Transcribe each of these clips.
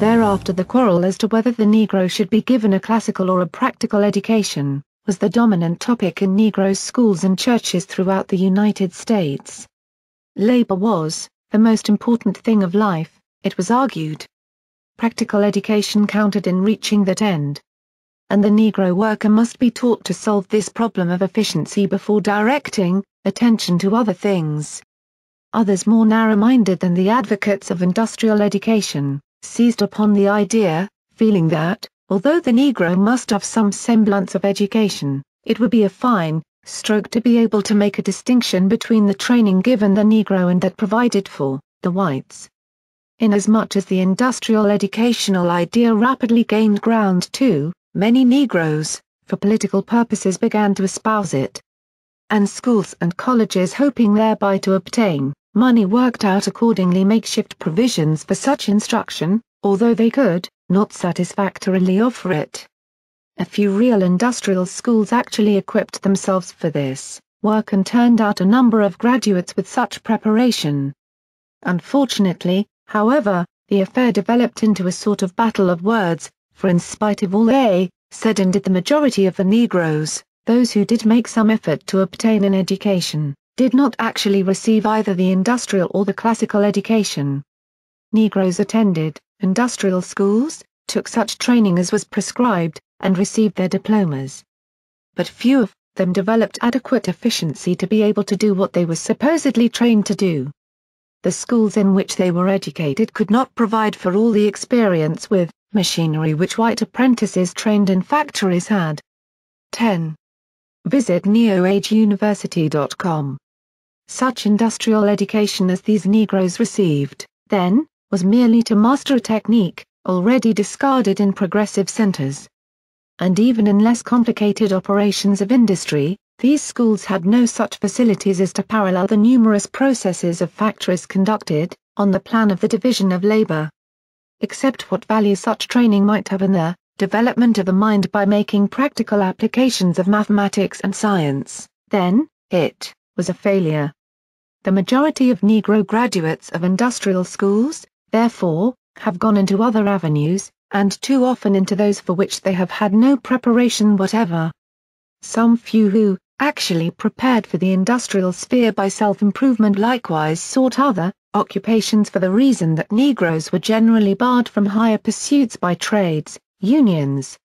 Thereafter the quarrel as to whether the Negro should be given a classical or a practical education, was the dominant topic in Negro schools and churches throughout the United States. Labor was the most important thing of life, it was argued. Practical education counted in reaching that end. And the Negro worker must be taught to solve this problem of efficiency before directing attention to other things. Others more narrow-minded than the advocates of industrial education, seized upon the idea, feeling that, although the Negro must have some semblance of education, it would be a fine stroke to be able to make a distinction between the training given the Negro and that provided for the whites. Inasmuch as the industrial educational idea rapidly gained ground too, many Negroes, for political purposes, began to espouse it. And schools and colleges, hoping thereby to obtain money, worked out accordingly makeshift provisions for such instruction, although they could not satisfactorily offer it. A few real industrial schools actually equipped themselves for this work and turned out a number of graduates with such preparation. Unfortunately, however, the affair developed into a sort of battle of words, for in spite of all they said and did, the majority of the Negroes, those who did make some effort to obtain an education, did not actually receive either the industrial or the classical education. Negroes attended industrial schools, took such training as was prescribed, and received their diplomas. But few of them developed adequate efficiency to be able to do what they were supposedly trained to do. The schools in which they were educated could not provide for all the experience with machinery which white apprentices trained in factories had. 10. Visit neoageuniversity.com. Such industrial education as these Negroes received, then, was merely to master a technique, already discarded in progressive centers. And even in less complicated operations of industry, these schools had no such facilities as to parallel the numerous processes of factories conducted, on the plan of the division of labor. Except what value such training might have in the development of a mind by making practical applications of mathematics and science, then, it was a failure. The majority of Negro graduates of industrial schools, therefore, have gone into other avenues, and too often into those for which they have had no preparation whatever. Some few who actually prepared for the industrial sphere by self-improvement likewise sought other occupations for the reason that Negroes were generally barred from higher pursuits by trades unions.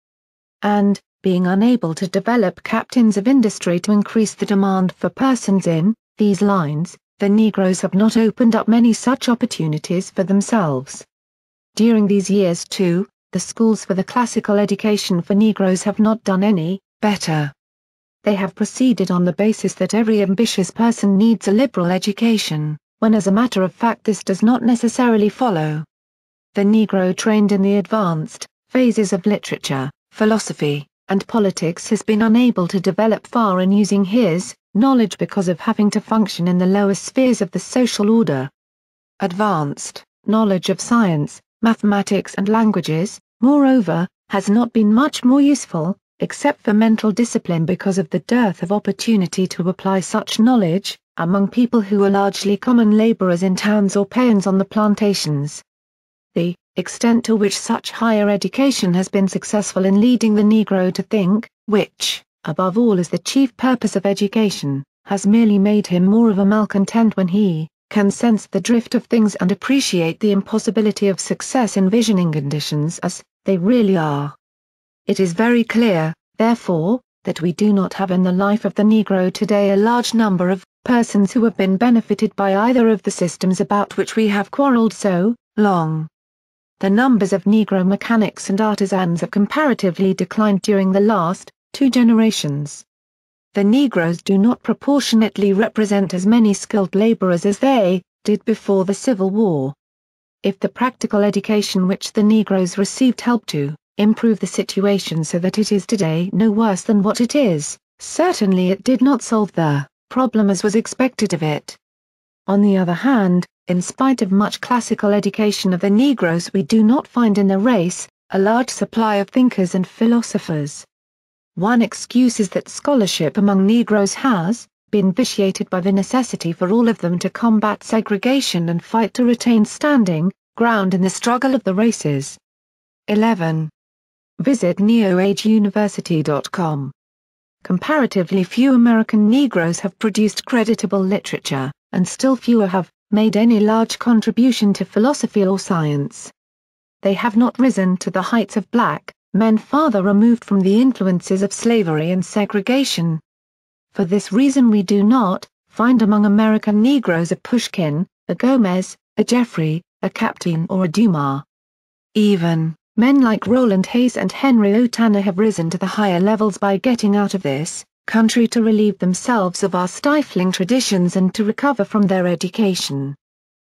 And, being unable to develop captains of industry to increase the demand for persons in these lines, the Negroes have not opened up many such opportunities for themselves. During these years too, the schools for the classical education for Negroes have not done any better. They have proceeded on the basis that every ambitious person needs a liberal education, when as a matter of fact this does not necessarily follow. The Negro trained in the advanced phases of literature, philosophy, and politics has been unable to develop far in using his knowledge because of having to function in the lower spheres of the social order. Advanced knowledge of science, mathematics and languages, moreover, has not been much more useful, except for mental discipline because of the dearth of opportunity to apply such knowledge, among people who are largely common laborers in towns or peons on the plantations. The extent to which such higher education has been successful in leading the Negro to think, which, above all is the chief purpose of education, has merely made him more of a malcontent when he can sense the drift of things and appreciate the impossibility of success in visioning conditions as they really are. It is very clear, therefore, that we do not have in the life of the Negro today a large number of persons who have been benefited by either of the systems about which we have quarreled so long. The numbers of Negro mechanics and artisans have comparatively declined during the last 2 generations. The Negroes do not proportionately represent as many skilled laborers as they did before the Civil War. If the practical education which the Negroes received helped to improve the situation so that it is today no worse than what it is, certainly it did not solve the problem as was expected of it. On the other hand, in spite of much classical education of the Negroes, we do not find in the race a large supply of thinkers and philosophers. One excuse is that scholarship among Negroes has been vitiated by the necessity for all of them to combat segregation and fight to retain standing ground in the struggle of the races. 11. Visit neoageuniversity.com. Comparatively few American Negroes have produced creditable literature, and still fewer have made any large contribution to philosophy or science. They have not risen to the heights of black men farther removed from the influences of slavery and segregation. For this reason we do not find among American Negroes a Pushkin, a Gomez, a Jeffrey, a Captain or a Dumas. Even men like Roland Hayes and Henry O. Tanner have risen to the higher levels by getting out of this country to relieve themselves of our stifling traditions and to recover from their education.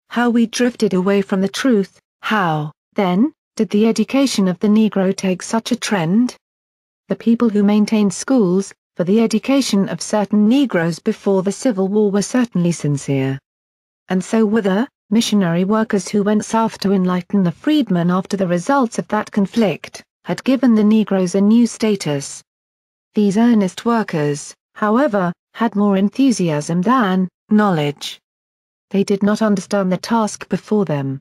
How we drifted away from the truth. How, then, did the education of the Negro take such a trend? The people who maintained schools for the education of certain Negroes before the Civil War were certainly sincere. And so were the missionary workers who went south to enlighten the freedmen after the results of that conflict had given the Negroes a new status. These earnest workers, however, had more enthusiasm than knowledge. They did not understand the task before them.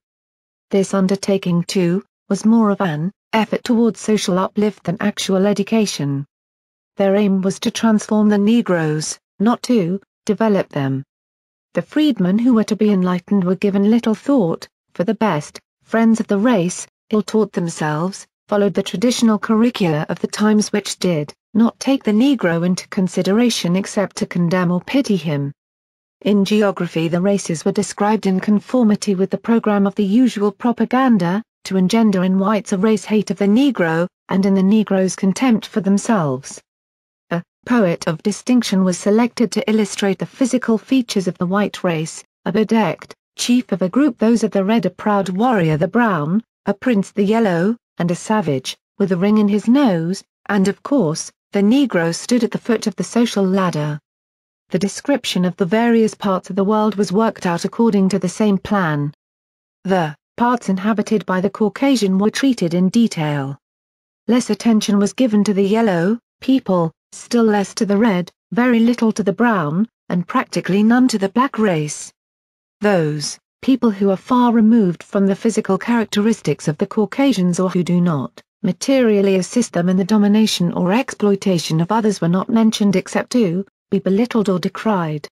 This undertaking, too, was more of an effort towards social uplift than actual education. Their aim was to transform the Negroes, not to develop them. The freedmen who were to be enlightened were given little thought, for the best friends of the race, ill-taught themselves, followed the traditional curricula of the times which did not take the Negro into consideration except to condemn or pity him. In geography the races were described in conformity with the program of the usual propaganda, to engender in whites a race hate of the Negro, and in the Negroes contempt for themselves. A poet of distinction was selected to illustrate the physical features of the white race, a bedecked chief of a group, those of the red, a proud warrior the brown, a prince the yellow, and a savage, with a ring in his nose, and of course, the Negro stood at the foot of the social ladder. The description of the various parts of the world was worked out according to the same plan. The parts inhabited by the Caucasian were treated in detail. Less attention was given to the yellow people, still less to the red, very little to the brown, and practically none to the black race. Those people who are far removed from the physical characteristics of the Caucasians or who do not materially assist them in the domination or exploitation of others were not mentioned except to be belittled or decried.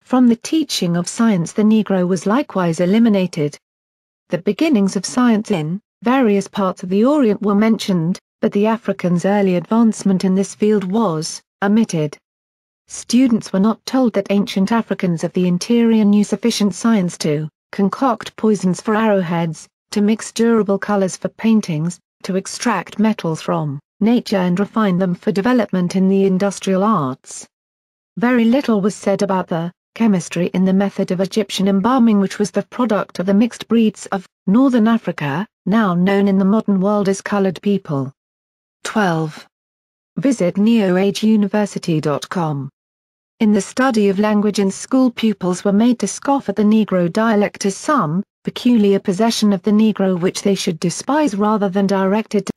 From the teaching of science the Negro was likewise eliminated. The beginnings of science in various parts of the Orient were mentioned, but the African's early advancement in this field was omitted. Students were not told that ancient Africans of the interior knew sufficient science to concoct poisons for arrowheads, to mix durable colors for paintings, to extract metals from nature and refine them for development in the industrial arts. Very little was said about the chemistry in the method of Egyptian embalming, which was the product of the mixed breeds of northern Africa, now known in the modern world as colored people. 12. Visit neoageuniversity.com. In the study of language in school, pupils were made to scoff at the Negro dialect as some peculiar possession of the Negro which they should despise rather than directed to